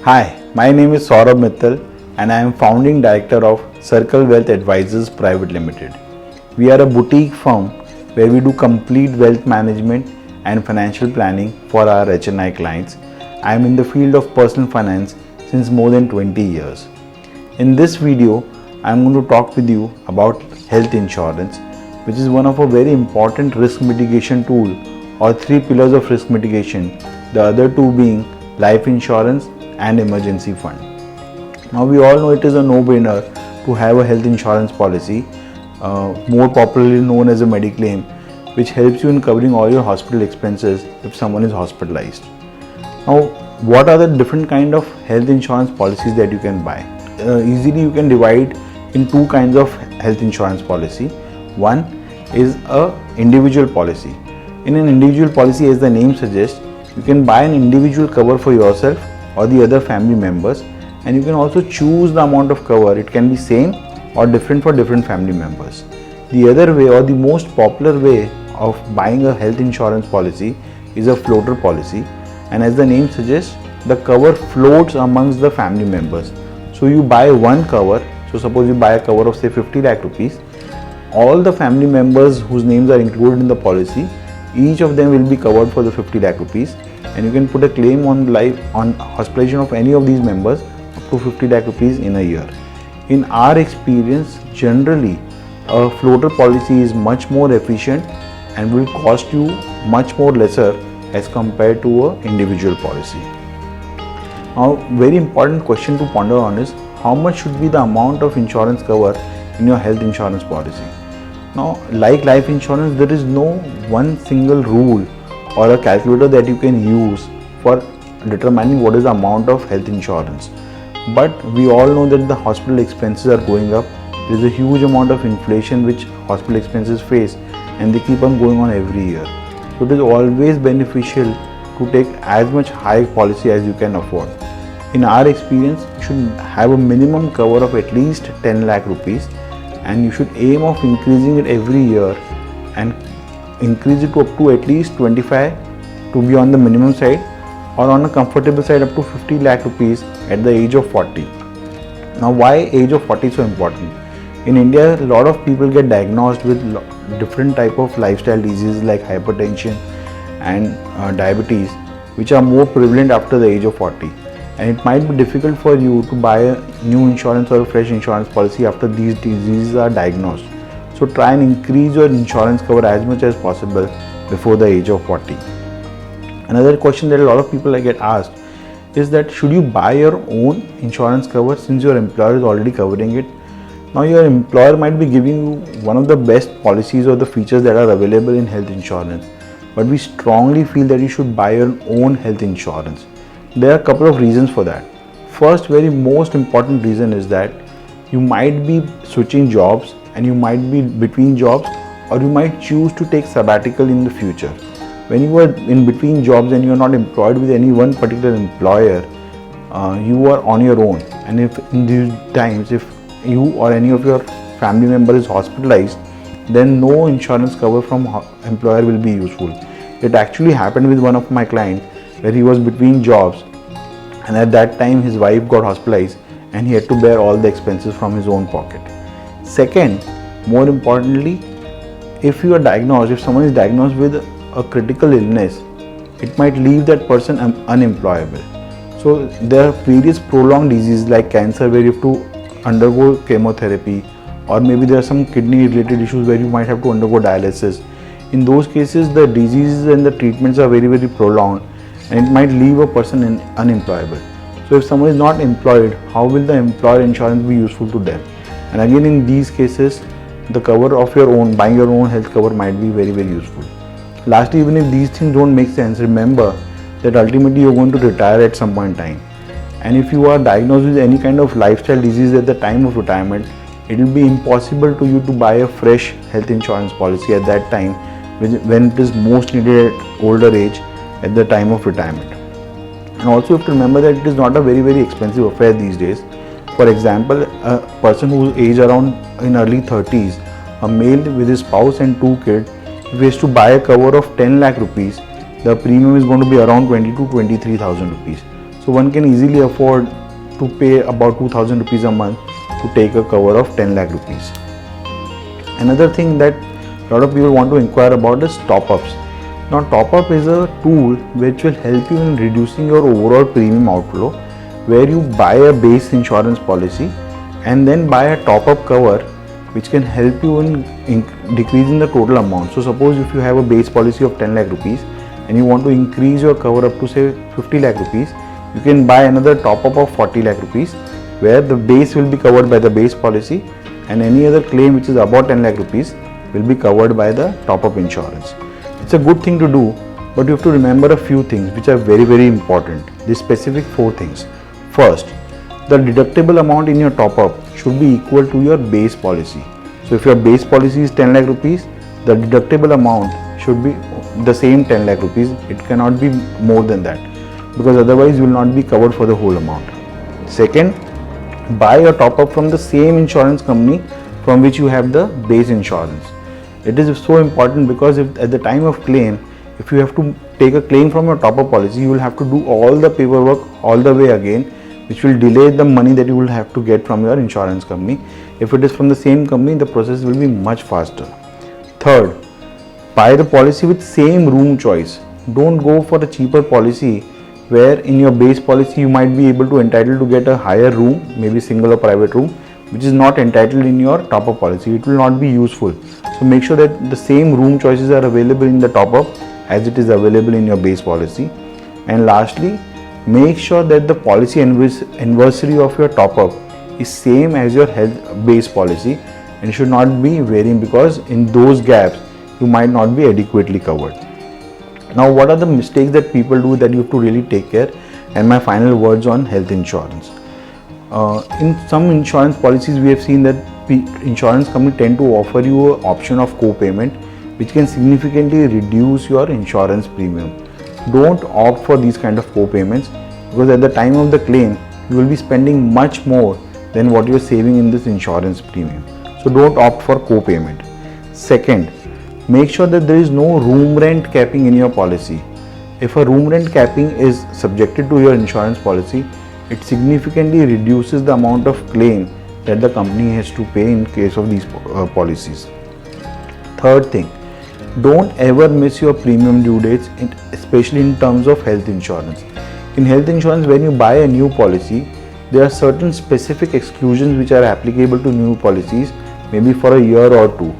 Hi, my name is Saurabh Mittal and I am founding director of Circle Wealth Advisors Private Limited. We are a boutique firm where we do complete wealth management and financial planning for our HNI clients. I am in the field of personal finance since more than 20 years. In this video, I am going to talk with you about health insurance, which is one of a very important risk mitigation tool or three pillars of risk mitigation, the other two being life insurance and emergency fund. Now we all know it is a no-brainer to have a health insurance policy, more popularly known as a Mediclaim, which helps you in covering all your hospital expenses if someone is hospitalized. Now, what are the different kind of health insurance policies that you can buy? Easily you can divide in two kinds of health insurance policy. One is a individual policy. In an individual policy, as the name suggests, you can buy an individual cover for yourself or the other family members, and you can also choose the amount of cover. It can be same or different for different family members. The other way, or the most popular way of buying a health insurance policy, is a floater policy, and as the name suggests, the cover floats amongst the family members. So you buy one cover. So suppose you buy a cover of say 50 lakh rupees, all the family members whose names are included in the policy, each of them will be covered for the 50 lakh rupees, and you can put a claim on hospitalization of any of these members up to 50 lakh rupees in a year. In our experience, generally a floater policy is much more efficient and will cost you much more lesser as compared to an individual policy. Now, very important question to ponder on is how much should be the amount of insurance cover in your health insurance policy. Now, like life insurance, there is no one single rule or a calculator that you can use for determining what is the amount of health insurance. But we all know that the hospital expenses are going up. There is a huge amount of inflation which hospital expenses face, and they keep on going on every year. So it is always beneficial to take as much high policy as you can afford. In our experience, you should have a minimum cover of at least 10 lakh rupees, and you should aim of increasing it every year and increase it to up to at least 25 to be on the minimum side, or on a comfortable side up to 50 lakh rupees at the age of 40. Now, why age of 40 is so important? In India, a lot of people get diagnosed with different type of lifestyle diseases like hypertension and diabetes, which are more prevalent after the age of 40. And it might be difficult for you to buy a new insurance or a fresh insurance policy after these diseases are diagnosed. So try and increase your insurance cover as much as possible before the age of 40. Another question that a lot of people get asked is that should you buy your own insurance cover since your employer is already covering it? Now your employer might be giving you one of the best policies or the features that are available in health insurance, but we strongly feel that you should buy your own health insurance. There are a couple of reasons for that. First, very most important reason is that you might be switching jobs and you might be between jobs, or you might choose to take sabbatical in the future. When you are in between jobs and you are not employed with any one particular employer, you are on your own, and if in these times if you or any of your family member is hospitalized, then no insurance cover from employer will be useful. It actually happened with one of my clients where he was between jobs, and at that time his wife got hospitalized and he had to bear all the expenses from his own pocket. Second, more importantly, if someone is diagnosed with a critical illness, it might leave that person unemployable. So there are various prolonged diseases like cancer where you have to undergo chemotherapy, or maybe there are some kidney related issues where you might have to undergo dialysis. In those cases, the diseases and the treatments are very, very prolonged, and it might leave a person unemployable. So if someone is not employed, how will the employer insurance be useful to them? And again, in these cases, the cover of your own, buying your own health cover might be very, very useful. Lastly, even if these things don't make sense, remember that ultimately you're going to retire at some point in time. And if you are diagnosed with any kind of lifestyle disease at the time of retirement, it will be impossible to you to buy a fresh health insurance policy at that time when it is most needed at older age at the time of retirement. And also you have to remember that it is not a very, very expensive affair these days. For example, a person whose age around in early 30s, a male with his spouse and 2 kids, if he has to buy a cover of 10 lakh rupees, the premium is going to be around 20 to 23,000 rupees. So one can easily afford to pay about 2000 rupees a month to take a cover of 10 lakh rupees. Another thing that a lot of people want to inquire about is top-ups. Now top-up is a tool which will help you in reducing your overall premium outflow, where you buy a base insurance policy and then buy a top-up cover which can help you in decreasing the total amount. So suppose if you have a base policy of 10 lakh rupees and you want to increase your cover up to say 50 lakh rupees, you can buy another top-up of 40 lakh rupees, where the base will be covered by the base policy and any other claim which is about 10 lakh rupees will be covered by the top-up insurance. It's a good thing to do, but you have to remember a few things which are very, very important. These specific 4 things. First, the deductible amount in your top-up should be equal to your base policy. So if your base policy is 10 lakh rupees, the deductible amount should be the same 10 lakh rupees. It cannot be more than that, because otherwise you will not be covered for the whole amount. Second, buy a top-up from the same insurance company from which you have the base insurance. It is so important because if at the time of claim, if you have to take a claim from your top-up policy, you will have to do all the paperwork all the way again, which will delay the money that you will have to get from your insurance company. If it is from the same company, the process will be much faster. Third, buy the policy with same room choice. Don't go for a cheaper policy where in your base policy you might be able to entitled to get a higher room, maybe single or private room, which is not entitled in your top-up policy. It will not be useful. So make sure that the same room choices are available in the top-up as it is available in your base policy. And lastly, make sure that the policy anniversary of your top-up is same as your health base policy and should not be varying, because in those gaps you might not be adequately covered. Now, what are the mistakes that people do that you have to really take care? And my final words on health insurance. In some insurance policies, we have seen that insurance companies tend to offer you an option of co-payment, which can significantly reduce your insurance premium. Don't opt for these kind of co-payments, because at the time of the claim, you will be spending much more than what you are saving in this insurance premium. So don't opt for co-payment. Second, make sure that there is no room rent capping in your policy. If a room rent capping is subjected to your insurance policy, it significantly reduces the amount of claim that the company has to pay in case of these policies. Third thing, don't ever miss your premium due dates, especially in terms of health insurance. In health insurance, when you buy a new policy, there are certain specific exclusions which are applicable to new policies, maybe for a year or two.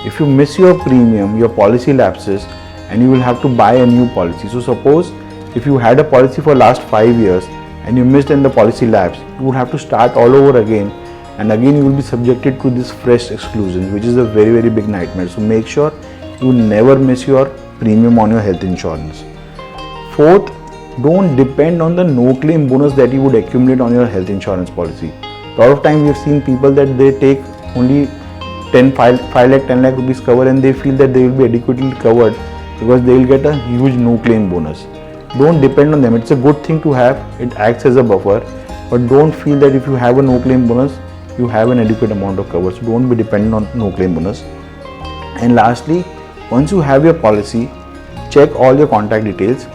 If you miss your premium, your policy lapses and you will have to buy a new policy. So suppose if you had a policy for last 5 years and you missed and the policy lapsed, you would have to start all over again, and again you will be subjected to this fresh exclusion, which is a very, very big nightmare. So make sure you never miss your premium on your health insurance. Fourth, don't depend on the no claim bonus that you would accumulate on your health insurance policy. A lot of times we have seen people that they take only 5 lakh 10 lakh rupees cover and they feel that they will be adequately covered because they will get a huge no claim bonus. Don't depend on them. It's a good thing to have. It acts as a buffer, but don't feel that if you have a no claim bonus, you have an adequate amount of cover. So don't be dependent on no claim bonus. And lastly, once you have your policy, check all your contact details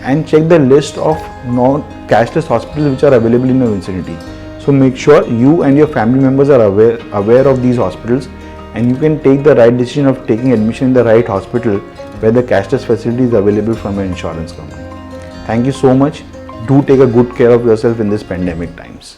and check the list of non-cashless hospitals which are available in your vicinity. So make sure you and your family members are aware of these hospitals, and you can take the right decision of taking admission in the right hospital where the cashless facility is available from your insurance company. Thank you so much. Do take a good care of yourself in this pandemic times.